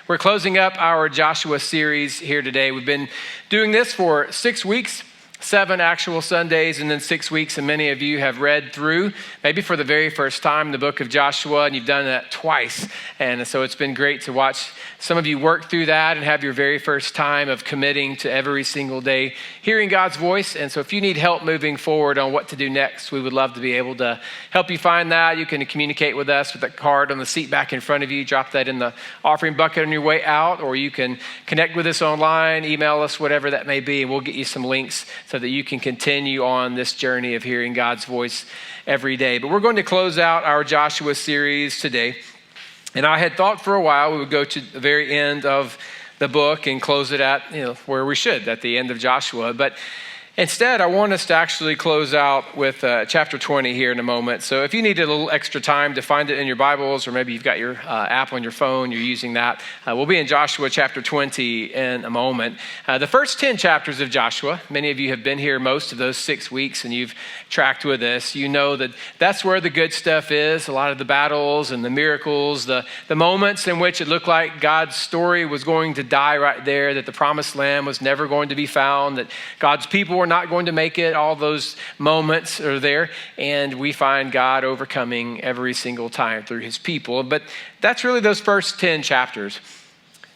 We're closing up our Joshua series here today. We've been doing this for 6 weeks, 7 actual Sundays, and then 6 weeks. And many of you have read through, maybe for the very first time, the book of Joshua, and you've done that twice. And so it's been great to watch some of you work through that and have your very first time of committing to every single day, hearing God's voice. And so if you need help moving forward on what to do next, we would love to be able to help you find that. You can communicate with us with that card on the seat back in front of you. Drop that in the offering bucket on your way out, or you can connect with us online, email us, whatever that may be, and we'll get you some links so that you can continue on this journey of hearing God's voice every day. But we're going to close out our Joshua series today. And I had thought for a while we would go to the very end of the book and close it at, where we should, at the end of Joshua. But instead, I want us to actually close out with chapter 20 here in a moment. So if you need a little extra time to find it in your Bibles, or maybe you've got your app on your phone, you're using that, we'll be in Joshua chapter 20 in a moment. The first 10 chapters of Joshua, many of you have been here most of those 6 weeks and you've tracked with us. You know that that's where the good stuff is, a lot of the battles and the miracles, the moments in which it looked like God's story was going to die right there, that the promised land was never going to be found, that God's people were not going to make it. All those moments are there, and we find God overcoming every single time through his people. But that's really those first 10 chapters.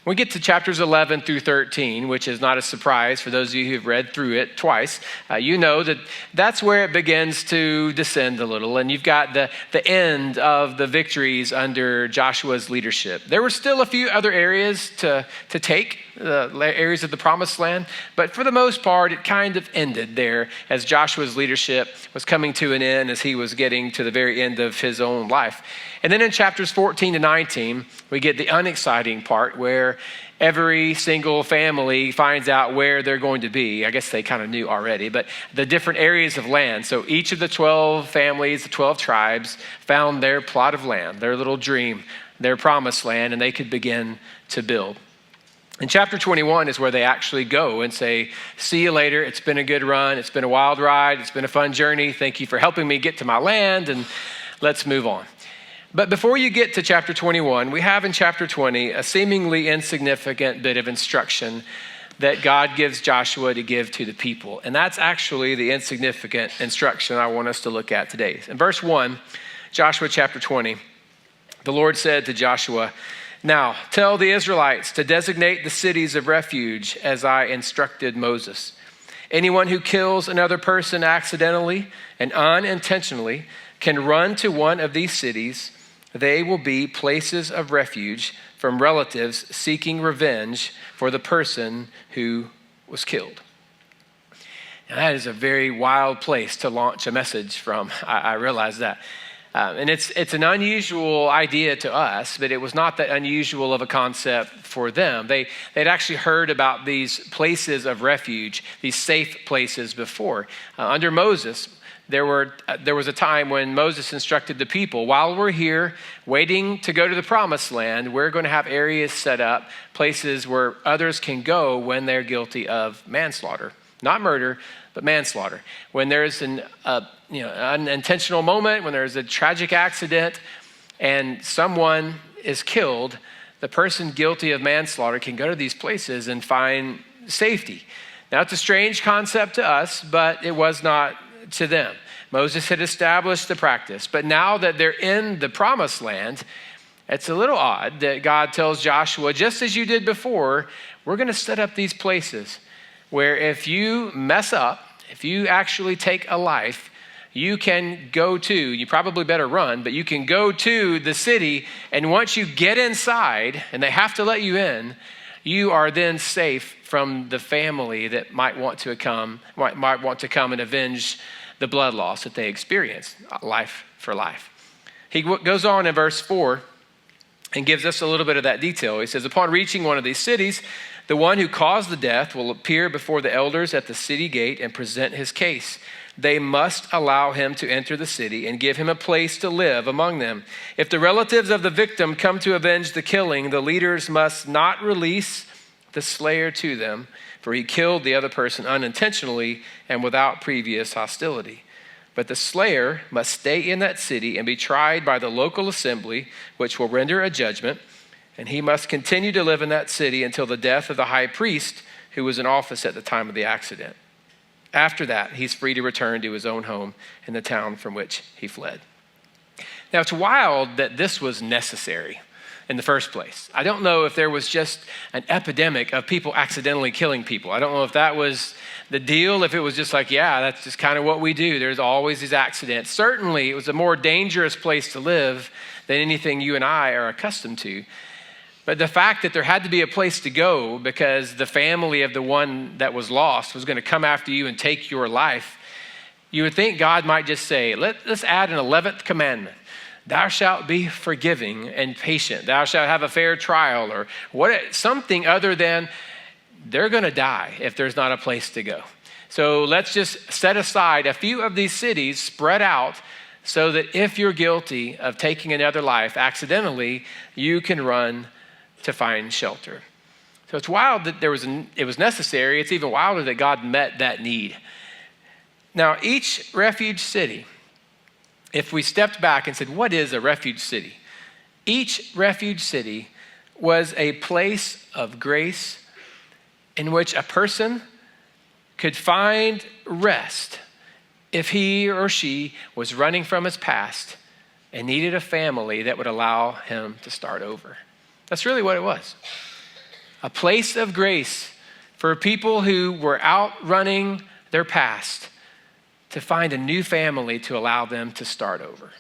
We get to chapters 11 through 13, which is not a surprise for those of you who've read through it twice. You know that that's where it begins to descend a little, and you've got the end of the victories under Joshua's leadership. There were still a few other areas to take, the areas of the promised land, but for the most part, it kind of ended there as Joshua's leadership was coming to an end, as he was getting to the very end of his own life. And then in chapters 14 to 19, we get the unexciting part where every single family finds out where they're going to be. I guess they kind of knew already, but the different areas of land. So each of the 12 families, the 12 tribes, found their plot of land, their little dream, their promised land, and they could begin to build. And chapter 21 is where they actually go and say, see you later. It's been a good run. It's been a wild ride. It's been a fun journey. Thank you for helping me get to my land, and let's move on. But before you get to chapter 21, we have in chapter 20 a seemingly insignificant bit of instruction that God gives Joshua to give to the people. And that's actually the insignificant instruction I want us to look at today. In verse 1, Joshua chapter 20, the Lord said to Joshua, "Now tell the Israelites to designate the cities of refuge as I instructed Moses. Anyone who kills another person accidentally and unintentionally can run to one of these cities. They will be places of refuge from relatives seeking revenge for the person who was killed." Now, that is a very wild place to launch a message from. I realize that. And it's an unusual idea to us, but it was not that unusual of a concept for them. They'd actually heard about these places of refuge, these safe places before. Under Moses, there was a time when Moses instructed the people, while we're here waiting to go to the promised land, we're going to have areas set up, places where others can go when they're guilty of manslaughter. Not murder, but manslaughter. When there's an unintentional moment, when there's a tragic accident and someone is killed, the person guilty of manslaughter can go to these places and find safety. Now, it's a strange concept to us, but it was not to them. Moses had established the practice, but now that they're in the promised land, it's a little odd that God tells Joshua, just as you did before, we're going to set up these places where if you mess up, if you actually take a life, you can go to, you probably better run, but you can go to the city, and once you get inside, and they have to let you in, you are then safe from the family that might want to come and avenge the blood loss that they experienced, life for life. He goes on in verse 4 and gives us a little bit of that detail. He says, upon reaching one of these cities, the one who caused the death will appear before the elders at the city gate and present his case. They must allow him to enter the city and give him a place to live among them. If the relatives of the victim come to avenge the killing, the leaders must not release the slayer to them, for he killed the other person unintentionally and without previous hostility. But the slayer must stay in that city and be tried by the local assembly, which will render a judgment. and he must continue to live in that city until the death of the high priest who was in office at the time of the accident. After that, he's free to return to his own home in the town from which he fled. Now, it's wild that this was necessary in the first place. I don't know if there was just an epidemic of people accidentally killing people. I don't know if that was the deal, if it was just like, yeah, that's just kind of what we do. There's always these accidents. Certainly, it was a more dangerous place to live than anything you and I are accustomed to. But the fact that there had to be a place to go because the family of the one that was lost was going to come after you and take your life, you would think God might just say, let's add an 11th commandment. Thou shalt be forgiving and patient. Thou shalt have a fair trial, or something other than they're going to die if there's not a place to go. So let's just set aside a few of these cities spread out so that if you're guilty of taking another life accidentally, you can run to find shelter. So it's wild that it was necessary. It's even wilder that God met that need. Now, each refuge city, if we stepped back and said, what is a refuge city? Each refuge city was a place of grace in which a person could find rest if he or she was running from his past and needed a family that would allow him to start over. That's really what it was. A place of grace for people who were outrunning their past to find a new family to allow them to start over.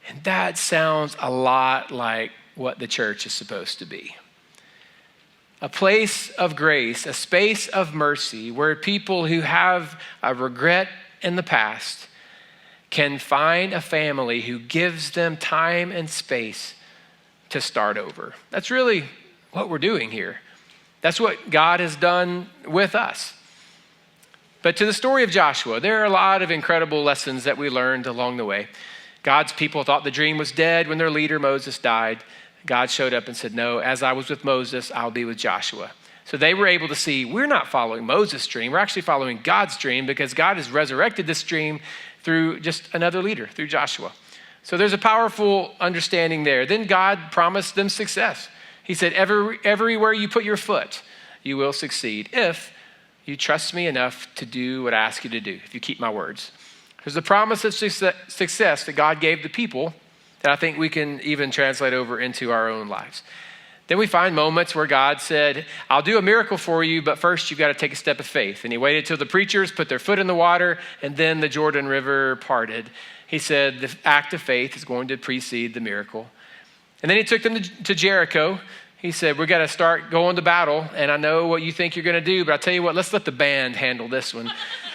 And that sounds a lot like what the church is supposed to be. A place of grace, a space of mercy where people who have a regret in the past can find a family who gives them time and space to start over. That's really what we're doing here. That's what God has done with us. But to the story of Joshua, there are a lot of incredible lessons that we learned along the way. God's people thought the dream was dead when their leader Moses died. God showed up and said, no, as I was with Moses, I'll be with Joshua. So they were able to see, we're not following Moses' dream. We're actually following God's dream because God has resurrected this dream through just another leader, through Joshua. So there's a powerful understanding there. Then God promised them success. He said, everywhere you put your foot, you will succeed if you trust me enough to do what I ask you to do, if you keep my words. There's a promise of success that God gave the people that I think we can even translate over into our own lives. Then we find moments where God said, I'll do a miracle for you, but first you've got to take a step of faith. And he waited till the preachers put their foot in the water, and then the Jordan River parted. He said the act of faith is going to precede the miracle. And then he took them to Jericho. He said, we've got to start going to battle, and I know what you think you're going to do, but I'll tell you what, let's let the band handle this one.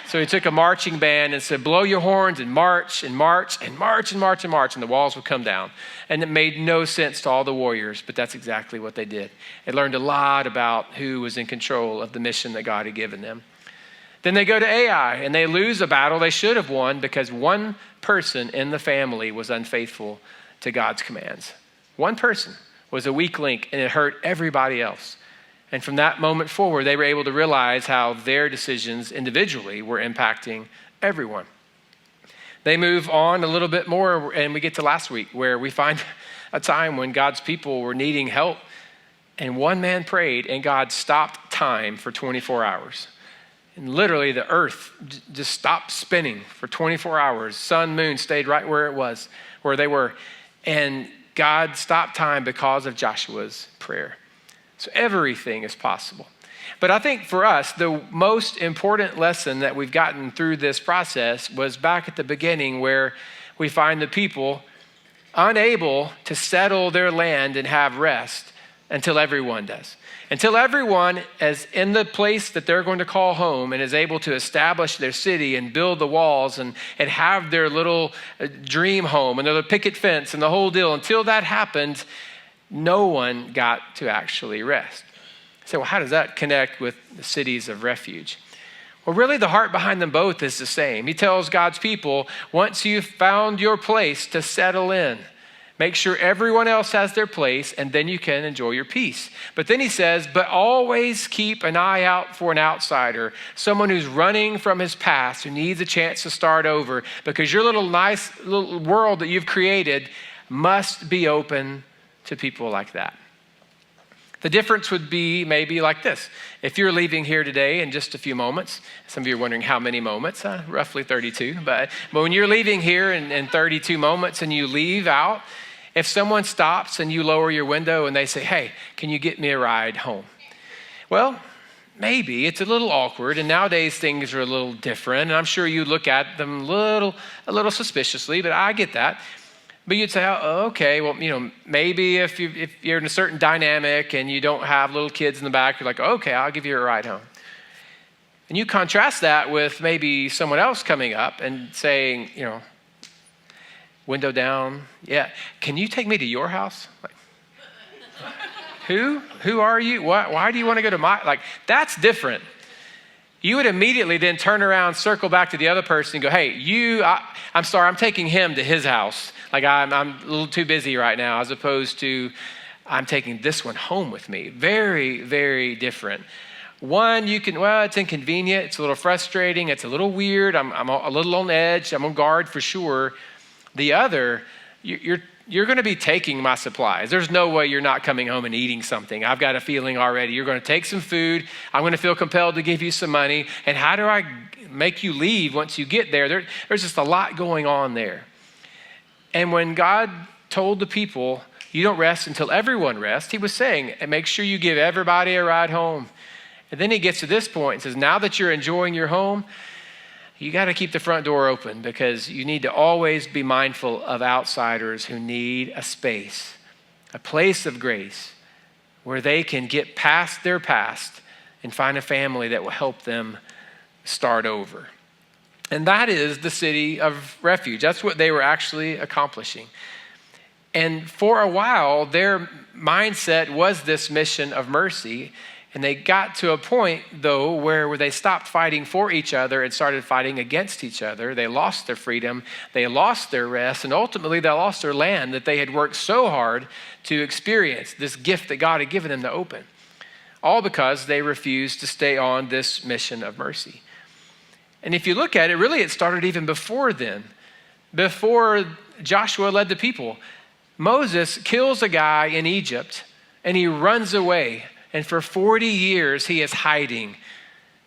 So he took a marching band and said, blow your horns and march and march and march and march and march, and the walls would come down. And it made no sense to all the warriors, but that's exactly what they did. They learned a lot about who was in control of the mission that God had given them. Then they go to Ai, and they lose a battle they should have won because one person in the family was unfaithful to God's commands. One person was a weak link, and it hurt everybody else. And from that moment forward, they were able to realize how their decisions individually were impacting everyone. They move on a little bit more, and we get to last week where we find a time when God's people were needing help, and one man prayed, and God stopped time for 24 hours. And literally the earth just stopped spinning for 24 hours. Sun, moon stayed right where it was, where they were. And God stopped time because of Joshua's prayer. So everything is possible. But I think for us, the most important lesson that we've gotten through this process was back at the beginning where we find the people unable to settle their land and have rest until everyone does. Until everyone is in the place that they're going to call home and is able to establish their city and build the walls and have their little dream home and their picket fence and the whole deal. Until that happened, no one got to actually rest. So how does that connect with the cities of refuge? Well, really the heart behind them both is the same. He tells God's people, once you've found your place to settle in, make sure everyone else has their place, and then you can enjoy your peace. But then he says, but always keep an eye out for an outsider, someone who's running from his past, who needs a chance to start over, because your little nice little world that you've created must be open to people like that. The difference would be maybe like this. If you're leaving here today in just a few moments, some of you are wondering how many moments, roughly 32, but when you're leaving here in 32 moments and you leave out, if someone stops and you lower your window and they say, hey, can you get me a ride home? Well, maybe it's a little awkward, and nowadays things are a little different, and I'm sure you look at them a little suspiciously, but I get that. But you'd say, oh, okay, well, maybe if you're in a certain dynamic and you don't have little kids in the back, you're like, okay, I'll give you a ride home. And you contrast that with maybe someone else coming up and saying, window down, yeah, can you take me to your house? Like, who are you? Why do you want to go to my, that's different. You would immediately then turn around, circle back to the other person and go, hey, I'm sorry, I'm taking him to his house. I'm a little too busy right now, as opposed to I'm taking this one home with me. Very, very different. One, it's inconvenient. It's a little frustrating. It's a little weird. I'm a little on edge. I'm on guard for sure. The other, you're going to be taking my supplies. There's no way you're not coming home and eating something. I've got a feeling already. You're going to take some food. I'm going to feel compelled to give you some money. And how do I make you leave once you get there? There's just a lot going on there. And when God told the people, you don't rest until everyone rests, he was saying, make sure you give everybody a ride home. And then he gets to this point and says, now that you're enjoying your home, you got to keep the front door open, because you need to always be mindful of outsiders who need a space, a place of grace where they can get past their past and find a family that will help them start over. And that is the city of refuge. That's what they were actually accomplishing. And for a while, their mindset was this mission of mercy. And they got to a point, though, where they stopped fighting for each other and started fighting against each other. They lost their freedom, they lost their rest, and ultimately they lost their land that they had worked so hard to experience, this gift that God had given them to open. All because they refused to stay on this mission of mercy. And if you look at it, really it started even before then. Before Joshua led the people, Moses kills a guy in Egypt and he runs away. And for 40 years, he is hiding,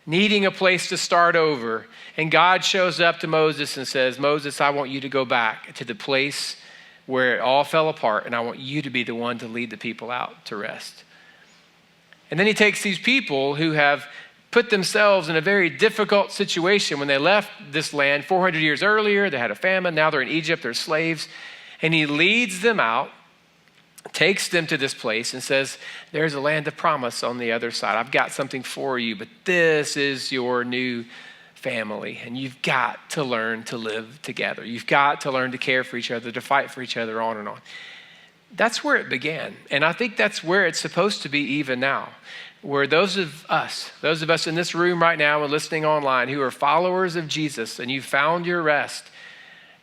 needing a place to start over. And God shows up to Moses and says, Moses, I want you to go back to the place where it all fell apart, and I want you to be the one to lead the people out to rest. And then he takes these people who have put themselves in a very difficult situation when they left this land 400 years earlier. They had a famine. Now they're in Egypt. They're slaves. And he leads them out, takes them to this place and says, there's a land of promise on the other side. I've got something for you, but this is your new family. And you've got to learn to live together. You've got to learn to care for each other, to fight for each other, on and on. That's where it began. And I think that's where it's supposed to be even now. Where those of us in this room right now and listening online who are followers of Jesus and you found your rest,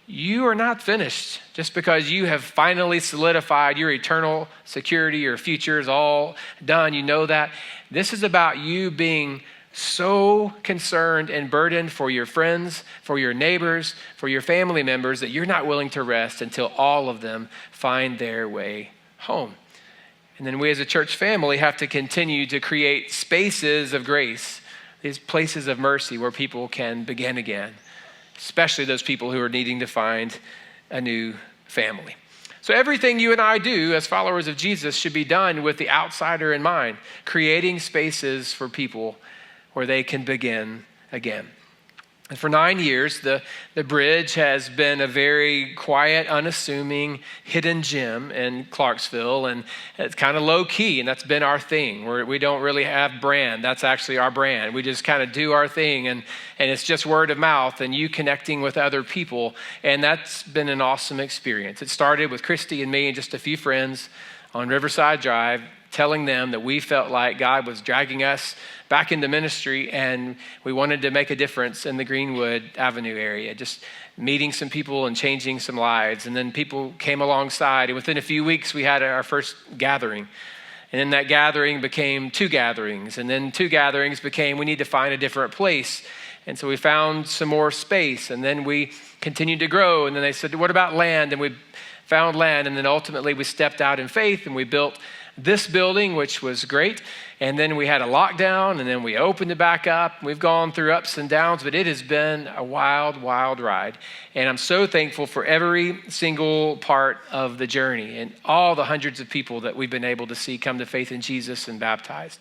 you are not finished just because you have finally solidified your eternal security, your future is all done. You know that. This is about you being so concerned and burdened for your friends, for your neighbors, for your family members that you're not willing to rest until all of them find their way home. And then we as a church family have to continue to create spaces of grace, these places of mercy where people can begin again, especially those people who are needing to find a new family. So everything you and I do as followers of Jesus should be done with the outsider in mind, creating spaces for people where they can begin again. And for 9 years, the Bridge has been a very quiet, unassuming, hidden gem in Clarksville, and it's kind of low key, and that's been our thing. We don't really have brand. That's actually our brand. We just kind of do our thing, and it's just word of mouth and you connecting with other people, and that's been an awesome experience. It started with Christy and me and just a few friends on Riverside Drive, telling them that we felt like God was dragging us back into ministry and we wanted to make a difference in the Greenwood Avenue area, just meeting some people and changing some lives. And then people came alongside, and within a few weeks we had our first gathering. And then that gathering became 2 gatherings, and then 2 gatherings became we need to find a different place. And so we found some more space, and then we continued to grow. And then they said, what about land? And we found land. And then ultimately we stepped out in faith and we built this building, which was great. And then we had a lockdown, and then we opened it back up. We've gone through ups and downs, but it has been a wild, wild ride. And I'm so thankful for every single part of the journey and all the hundreds of people that we've been able to see come to faith in Jesus and baptized.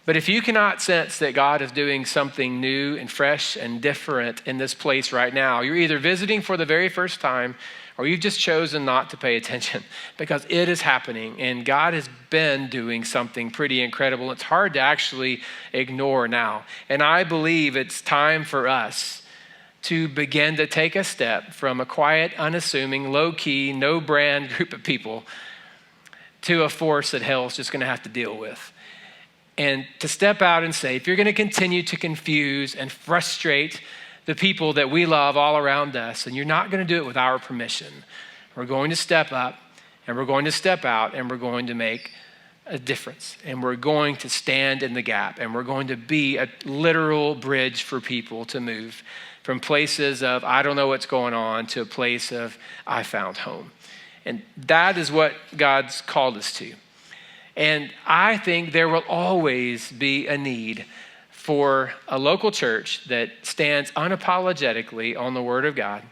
But if you cannot sense that God is doing something new and fresh and different in this place right now, you're either visiting for the very first time or you've just chosen not to pay attention, because it is happening and God has been doing something pretty incredible. It's hard to actually ignore now. And I believe it's time for us to begin to take a step from a quiet, unassuming, low-key, no-brand group of people to a force that hell's just going to have to deal with. And to step out and say, if you're going to continue to confuse and frustrate the people that we love all around us, and you're not going to do it with our permission, we're going to step up and we're going to step out and we're going to make a difference. And we're going to stand in the gap and we're going to be a literal bridge for people to move from places of, I don't know what's going on, to a place of, I found home. And that is what God's called us to. And I think there will always be a need for a local church that stands unapologetically on the Word of God,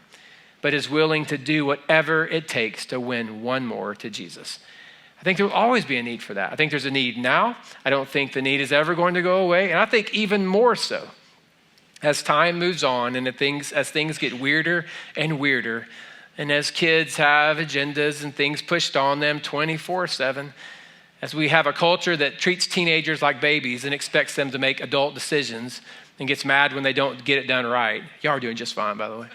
but is willing to do whatever it takes to win one more to Jesus. I think there will always be a need for that. I think there's a need now. I don't think the need is ever going to go away. And I think even more so as time moves on and as things get weirder and weirder, and as kids have agendas and things pushed on them 24/7, as we have a culture that treats teenagers like babies and expects them to make adult decisions and gets mad when they don't get it done right. Y'all are doing just fine, by the way.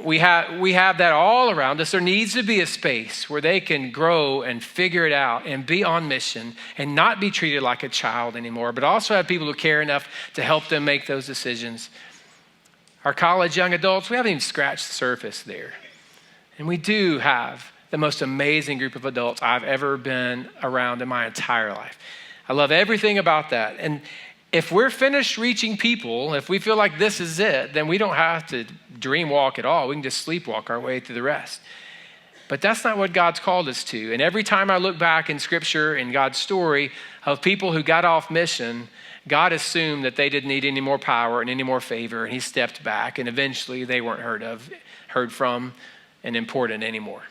We have that all around us. There needs to be a space where they can grow and figure it out and be on mission and not be treated like a child anymore, but also have people who care enough to help them make those decisions. Our college young adults, we haven't even scratched the surface there. And we do have the most amazing group of adults I've ever been around in my entire life. I love everything about that. And if we're finished reaching people, if we feel like this is it, then we don't have to dream walk at all. We can just sleepwalk our way through the rest. But that's not what God's called us to. And every time I look back in Scripture and God's story of people who got off mission, God assumed that they didn't need any more power and any more favor, and he stepped back, and eventually they weren't heard from, and important anymore.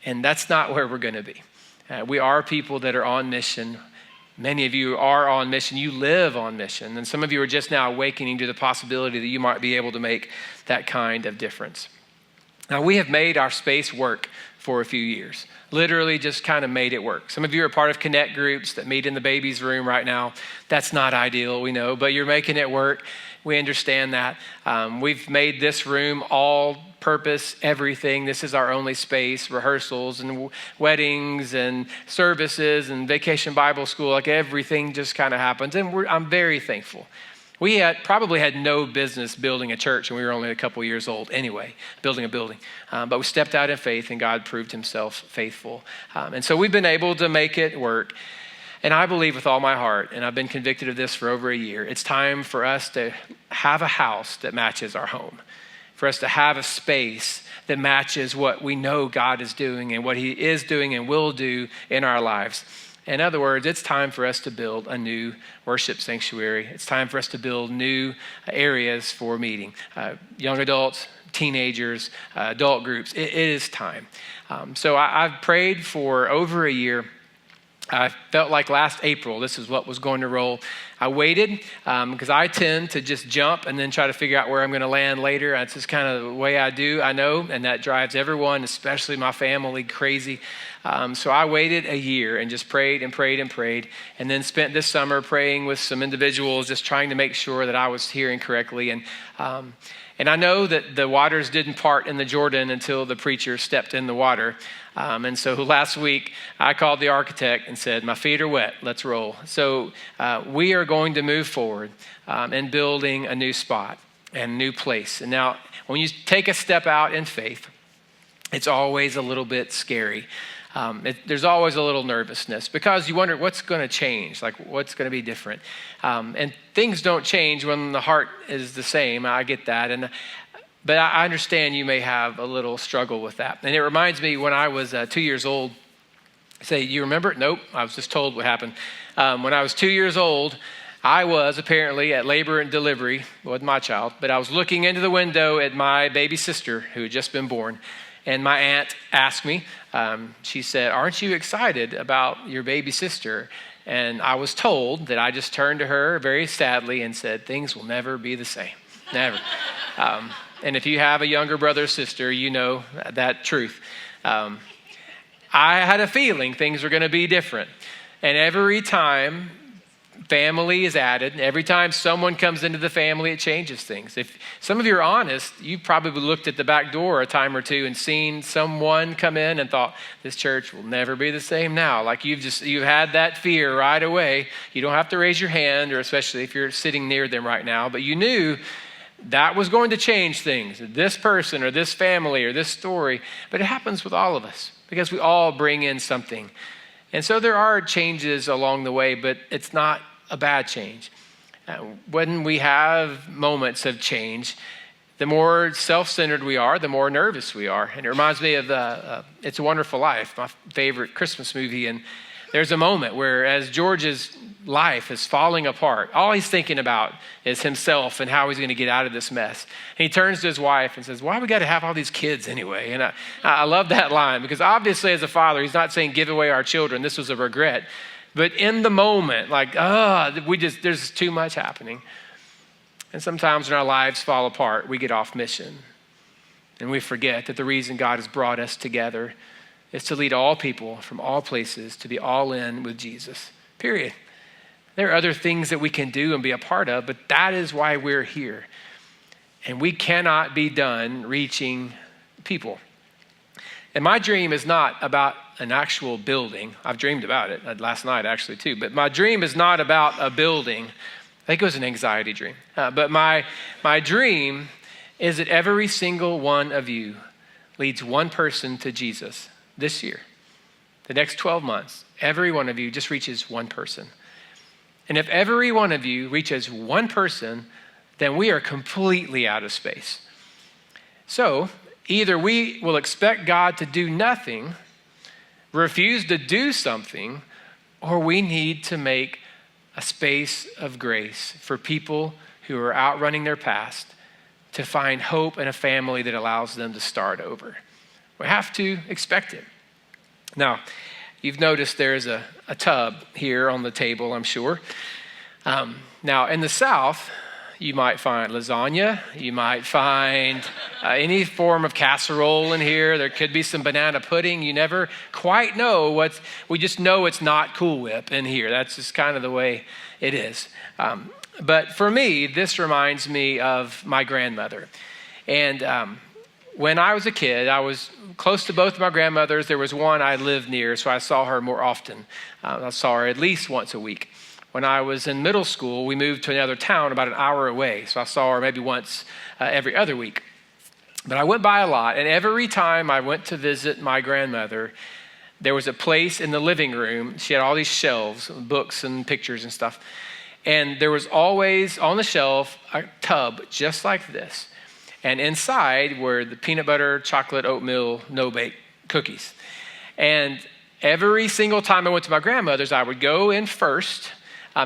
And that's not where we're going to be. We are people that are on mission. Many of you are on mission. You live on mission. And some of you are just now awakening to the possibility that you might be able to make that kind of difference. Now, we have made our space work for a few years. Literally just kind of made it work. Some of you are part of connect groups that meet in the babies' room right now. That's not ideal, we know, but you're making it work. We understand that. We've made this room all purpose, everything. This is our only space, rehearsals and weddings and services and vacation Bible school, like everything just kind of happens. And I'm very thankful. We probably had no business building a church, and we were only a couple years old anyway, building a building. But we stepped out in faith, and God proved himself faithful. And so we've been able to make it work. And I believe with all my heart, and I've been convicted of this for over a year, it's time for us to have a house that matches our home, for us to have a space that matches what we know God is doing and what he is doing and will do in our lives. In other words, it's time for us to build a new worship sanctuary. It's time for us to build new areas for meeting. Young adults, teenagers, adult groups, it is time. So I've prayed for over a year. I felt like last April, this is what was going to roll. I waited because I tend to just jump and then try to figure out where I'm going to land later. That's just kind of the way I do, I know, and that drives everyone, especially my family, crazy. So I waited a year and just prayed and prayed and prayed, and then spent this summer praying with some individuals, just trying to make sure that I was hearing correctly. And I know that the waters didn't part in the Jordan until the preacher stepped in the water. And so last week, I called the architect and said, my feet are wet, let's roll. So we are going to move forward in building a new spot and a new place. And now, when you take a step out in faith, it's always a little bit scary. There's always a little nervousness because you wonder what's going to change, like what's going to be different. And things don't change when the heart is the same. I get that. But I understand you may have a little struggle with that. And it reminds me when I was 2 years old, say, you remember it? Nope, I was just told what happened. When I was 2 years old, I was apparently at labor and delivery with my child, but I was looking into the window at my baby sister who had just been born. And my aunt asked me, she said, aren't you excited about your baby sister? And I was told that I just turned to her very sadly and said, things will never be the same, never. And if you have a younger brother or sister, you know that truth. I had a feeling things were going to be different. And every time family is added, every time someone comes into the family, it changes things. If some of you are honest, you probably looked at the back door a time or two and seen someone come in and thought, this church will never be the same now. Like you've had that fear right away. You don't have to raise your hand, or especially if you're sitting near them right now, but you knew that was going to change things. This person or this family or this story, but it happens with all of us because we all bring in something. And so there are changes along the way, but it's not a bad change. When we have moments of change, the more self-centered we are, the more nervous we are. And it reminds me of It's a Wonderful Life, my favorite Christmas movie. And there's a moment where as George's life is falling apart, all he's thinking about is himself and how he's going to get out of this mess. And he turns to his wife and says, why we got to have all these kids anyway? And I love that line because obviously as a father, he's not saying give away our children. This was a regret. But in the moment, there's too much happening. And sometimes when our lives fall apart, we get off mission. And we forget that the reason God has brought us together is to lead all people from all places to be all in with Jesus, period. There are other things that we can do and be a part of, but that is why we're here. And we cannot be done reaching people. And my dream is not about an actual building. I've dreamed about it last night actually too, but my dream is not about a building. I think it was an anxiety dream. But my dream is that every single one of you leads one person to Jesus this year. The next 12 months, every one of you just reaches one person. And if every one of you reaches one person, then we are completely out of space. So either we will expect God to do nothing, refuse to do something, or we need to make a space of grace for people who are outrunning their past to find hope in a family that allows them to start over. We have to expect it. Now, you've noticed there's a tub here on the table, I'm sure. Now, in the South, you might find lasagna. You might find any form of casserole in here. There could be some banana pudding. You never quite know we just know it's not Cool Whip in here. That's just kind of the way it is. But for me, this reminds me of my grandmother. And when I was a kid, I was close to both of my grandmothers. There was one I lived near, so I saw her more often. I saw her at least once a week. When I was in middle school, we moved to another town about an hour away. So I saw her maybe once every other week. But I went by a lot. And every time I went to visit my grandmother, there was a place in the living room. She had all these shelves, books and pictures and stuff. And there was always on the shelf a tub just like this. And inside were the peanut butter, chocolate, oatmeal, no-bake cookies. And every single time I went to my grandmother's, I would go in first.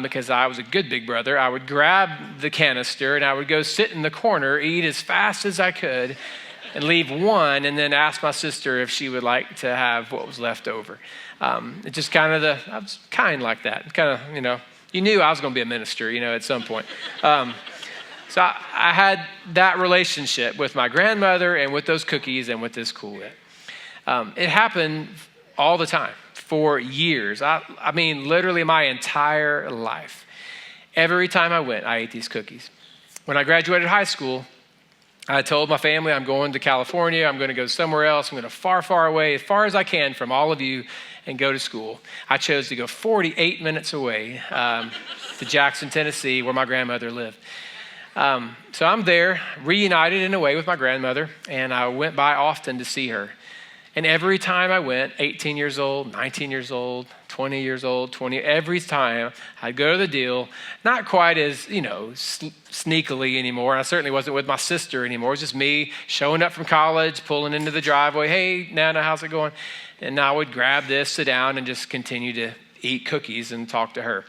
Because I was a good big brother, I would grab the canister and I would go sit in the corner, eat as fast as I could, and leave one, and then ask my sister if she would like to have what was left over. It just I was kind like that. Kind of, you knew I was going to be a minister, at some point. So I had that relationship with my grandmother and with those cookies and with this Cool Whip. It happened all the time. For years. I mean, literally my entire life. Every time I went, I ate these cookies. When I graduated high school, I told my family I'm going to California. I'm going to go somewhere else. I'm going to far, far away, as far as I can from all of you and go to school. I chose to go 48 minutes away to Jackson, Tennessee, where my grandmother lived. So I'm there, reunited in a way with my grandmother, and I went by often to see her. And every time I went, 18 years old, 19 years old, 20 years old, every time I'd go to the deal, not quite as, sneakily anymore. I certainly wasn't with my sister anymore. It was just me showing up from college, pulling into the driveway. Hey, Nana, how's it going? And I would grab this, sit down, and just continue to eat cookies and talk to her.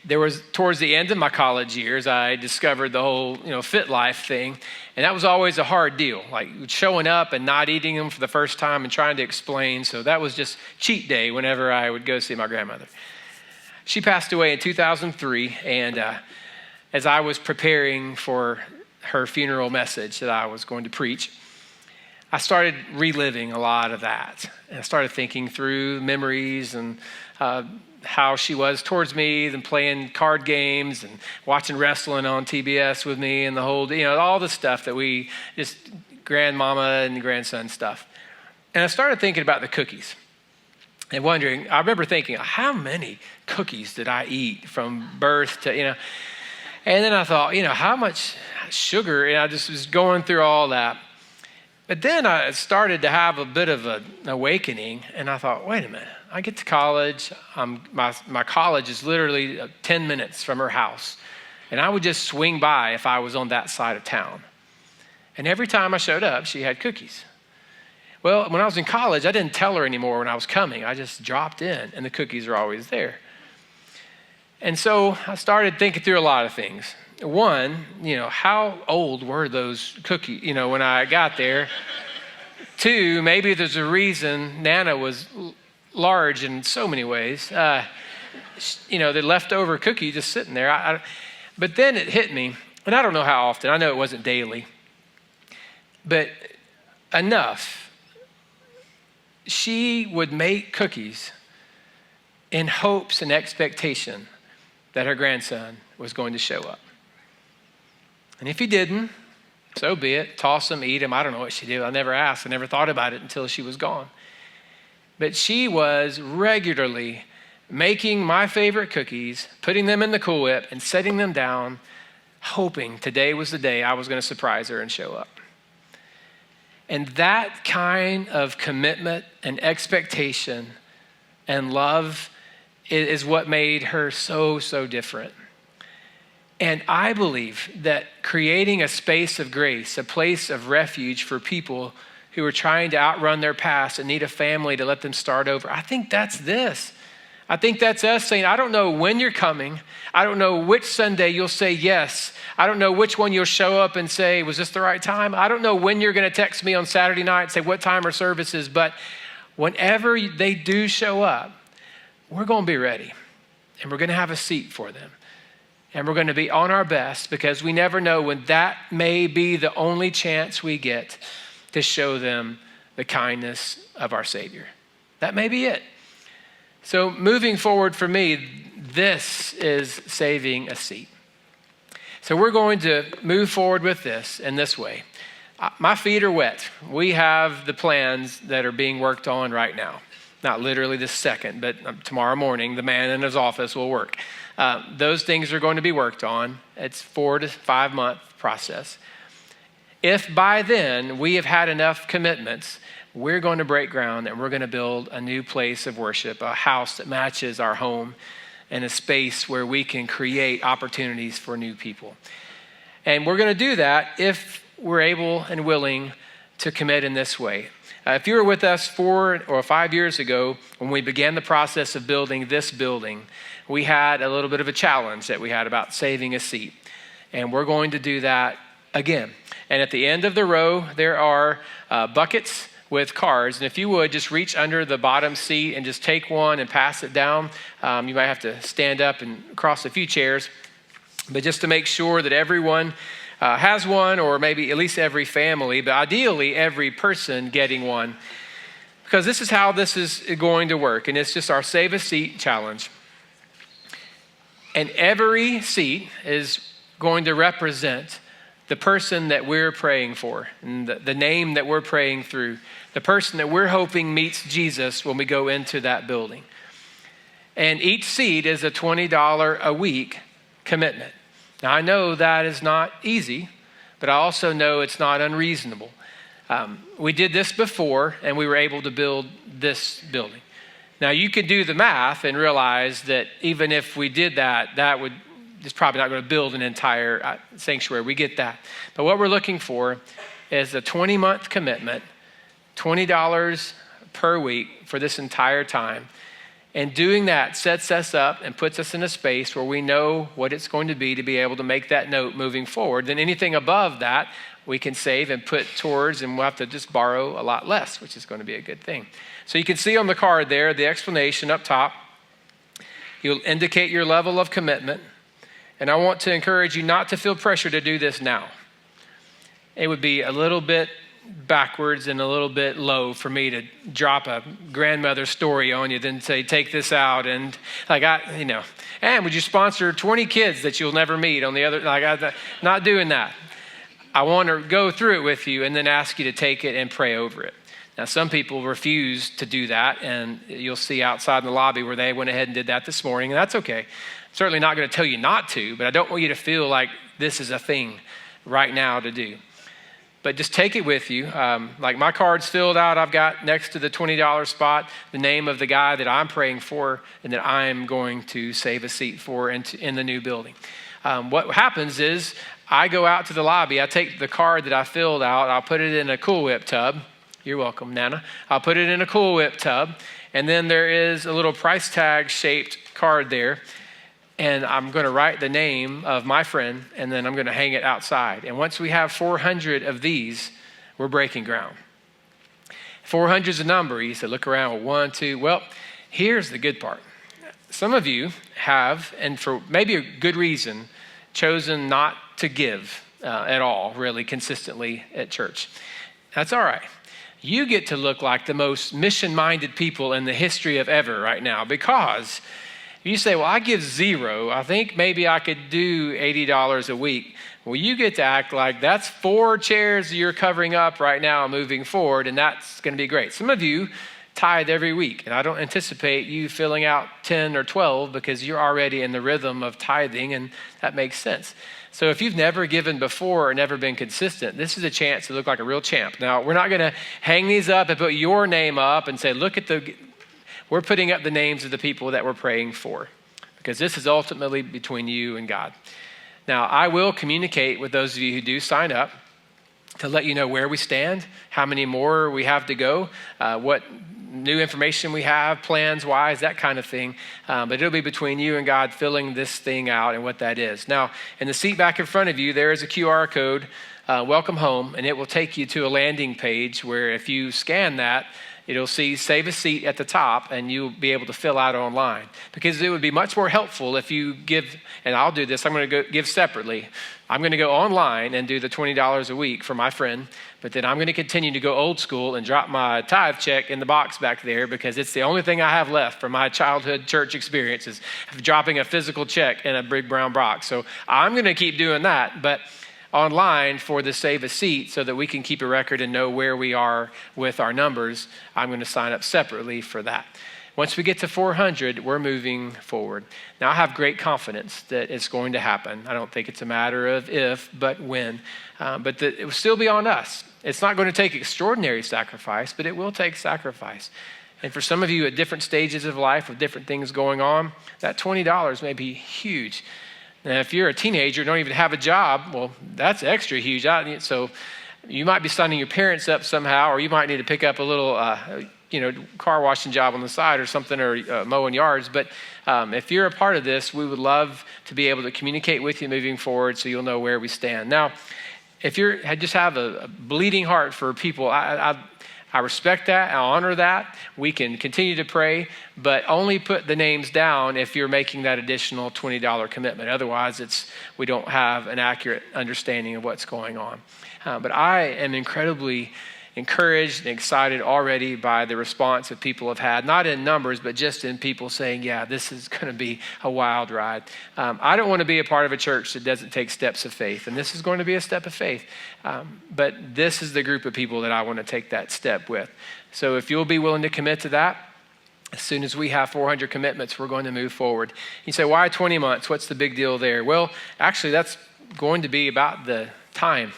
There was, towards the end of my college years, I discovered the whole, fit life thing. And that was always a hard deal, like showing up and not eating them for the first time and trying to explain. So that was just cheat day whenever I would go see my grandmother. She passed away in 2003. And as I was preparing for her funeral message that I was going to preach, I started reliving a lot of that. And I started thinking through memories and how she was towards me, and playing card games and watching wrestling on TBS with me, and the whole, all the stuff that we just grandmama and grandson stuff. And I started thinking about the cookies and wondering, I remember thinking, how many cookies did I eat from birth to, and then I thought, how much sugar, and I just was going through all that. But then I started to have a bit of an awakening, and I thought, wait a minute. I get to college. My college is literally 10 minutes from her house. And I would just swing by if I was on that side of town. And every time I showed up, she had cookies. Well, when I was in college, I didn't tell her anymore when I was coming. I just dropped in, and the cookies are always there. And so I started thinking through a lot of things. One, how old were those cookies, when I got there? Two, maybe there's a reason Nana was large in so many ways. The leftover cookie just sitting there. But then it hit me, and I don't know how often. I know it wasn't daily, but enough. She would make cookies in hopes and expectation that her grandson was going to show up. And if he didn't, so be it. Toss them, eat them. I don't know what she did. I never asked. I never thought about it until she was gone. But she was regularly making my favorite cookies, putting them in the Cool Whip, and setting them down, hoping today was the day I was going to surprise her and show up. And that kind of commitment and expectation and love is what made her so, so different. And I believe that creating a space of grace, a place of refuge for people who are trying to outrun their past and need a family to let them start over, I think that's this. I think that's us saying, I don't know when you're coming. I don't know which Sunday you'll say yes. I don't know which one you'll show up and say, was this the right time? I don't know when you're going to text me on Saturday night and say what time our service is, but whenever they do show up, we're going to be ready, and we're going to have a seat for them. And we're going to be on our best, because we never know when that may be the only chance we get to show them the kindness of our Savior. That may be it. So moving forward for me, this is saving a seat. So we're going to move forward with this in this way. My feet are wet. We have the plans that are being worked on right now. Not literally this second, but tomorrow morning, the man in his office will work. Those things are going to be worked on. It's 4 to 5 month process. If by then we have had enough commitments, we're going to break ground and we're going to build a new place of worship, a house that matches our home, and a space where we can create opportunities for new people. And we're going to do that if we're able and willing to commit in this way. If you were with us 4 or 5 years ago, when we began the process of building this building, we had a little bit of a challenge that we had about saving a seat. And we're going to do that again. And at the end of the row, there are buckets with cards. And if you would, just reach under the bottom seat and just take one and pass it down. You might have to stand up and cross a few chairs. But just to make sure that everyone has one, or maybe at least every family, but ideally every person getting one. Because this is how this is going to work. And it's just our Save a Seat challenge. And every seat is going to represent the person that we're praying for, and the name that we're praying through, the person that we're hoping meets Jesus when we go into that building. And each seat is a $20 a week commitment. Now, I know that is not easy, but I also know it's not unreasonable. We did this before, and we were able to build this building. Now, you could do the math and realize that even if we did that, it's probably not going to build an entire sanctuary. We get that. But what we're looking for is a 20-month commitment, $20 per week for this entire time. And doing that sets us up and puts us in a space where we know what it's going to be able to make that note moving forward. Then anything above that, we can save and put towards, and we'll have to just borrow a lot less, which is going to be a good thing. So you can see on the card there, the explanation up top. You'll indicate your level of commitment. And I want to encourage you not to feel pressure to do this now. It would be a little bit backwards and a little bit low for me to drop a grandmother story on you, then say, take this out. And and would you sponsor 20 kids that you'll never meet on the other, not doing that. I want to go through it with you and then ask you to take it and pray over it. Now, some people refuse to do that, and you'll see outside in the lobby where they went ahead and did that this morning, and that's okay. I'm certainly not going to tell you not to, but I don't want you to feel like this is a thing right now to do. But just take it with you. Like my card's filled out, I've got next to the $20 spot the name of the guy that I'm praying for and that I'm going to save a seat for in the new building. What happens is I go out to the lobby, I take the card that I filled out, I'll put it in a Cool Whip tub. You're welcome, Nana. I'll put it in a Cool Whip tub, and then there is a little price tag shaped card there, and I'm going to write the name of my friend, and then I'm going to hang it outside. And once we have 400 of these, we're breaking ground. 400 is a number. You said, look around, 1, 2. Well, here's the good part. Some of you have, and for maybe a good reason, chosen not to give at all, really consistently at church. That's all right. You get to look like the most mission-minded people in the history of ever right now, because you say, well, I give $0. I think maybe I could do $80 a week. Well, you get to act like that's 4 chairs you're covering up right now moving forward, and that's going to be great. Some of you tithe every week, and I don't anticipate you filling out 10 or 12 because you're already in the rhythm of tithing, and that makes sense. So if you've never given before or never been consistent, this is a chance to look like a real champ. Now, we're not going to hang these up and put your name up and say, we're putting up the names of the people that we're praying for, because this is ultimately between you and God. Now, I will communicate with those of you who do sign up to let you know where we stand, how many more we have to go, what new information we have, plans-wise, that kind of thing. But it'll be between you and God filling this thing out and what that is. Now, in the seat back in front of you, there is a QR code, Welcome Home, and it will take you to a landing page where if you scan that, it'll see Save a Seat at the top, and you'll be able to fill out online. Because it would be much more helpful if you give, and I'll do this, I'm going to go give separately. I'm going to go online and do the $20 a week for my friend, but then I'm going to continue to go old school and drop my tithe check in the box back there, because it's the only thing I have left from my childhood church experiences, of dropping a physical check in a big brown box. So I'm going to keep doing that, but online for the Save a Seat, so that we can keep a record and know where we are with our numbers, I'm going to sign up separately for that. Once we get to 400, we're moving forward. Now, I have great confidence that it's going to happen. I don't think it's a matter of if, but when. But it will still be on us. It's not going to take extraordinary sacrifice, but it will take sacrifice. And for some of you at different stages of life with different things going on, that $20 may be huge. Now, if you're a teenager, don't even have a job, well, that's extra huge. So you might be signing your parents up somehow, or you might need to pick up a little, car washing job on the side or something, or mowing yards. But if you're a part of this, we would love to be able to communicate with you moving forward, so you'll know where we stand. Now, if you just have a bleeding heart for people, I respect that, I honor that. We can continue to pray, but only put the names down if you're making that additional $20 commitment. Otherwise, we don't have an accurate understanding of what's going on. But I am incredibly encouraged and excited already by the response that people have had, not in numbers, but just in people saying, yeah, this is going to be a wild ride. I don't want to be a part of a church that doesn't take steps of faith, and this is going to be a step of faith. But this is the group of people that I want to take that step with. So if you'll be willing to commit to that, as soon as we have 400 commitments, we're going to move forward. You say, why 20 months? What's the big deal there? Well, actually, that's going to be about the time.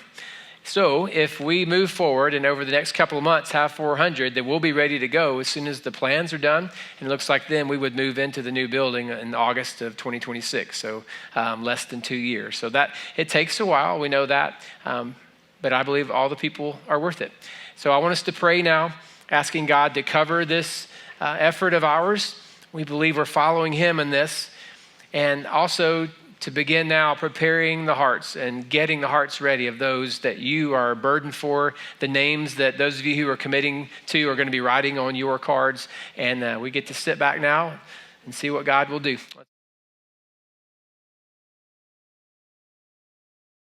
So if we move forward and over the next couple of months have 400, then we'll be ready to go as soon as the plans are done. And it looks like then we would move into the new building in August of 2026, so less than 2 years. So that it takes a while, we know that, but I believe all the people are worth it. So I want us to pray now, asking God to cover this effort of ours. We believe we're following him in this, and also to begin now preparing the hearts and getting the hearts ready of those that you are burdened for, the names that those of you who are committing to are going to be writing on your cards. And we get to sit back now and see what God will do.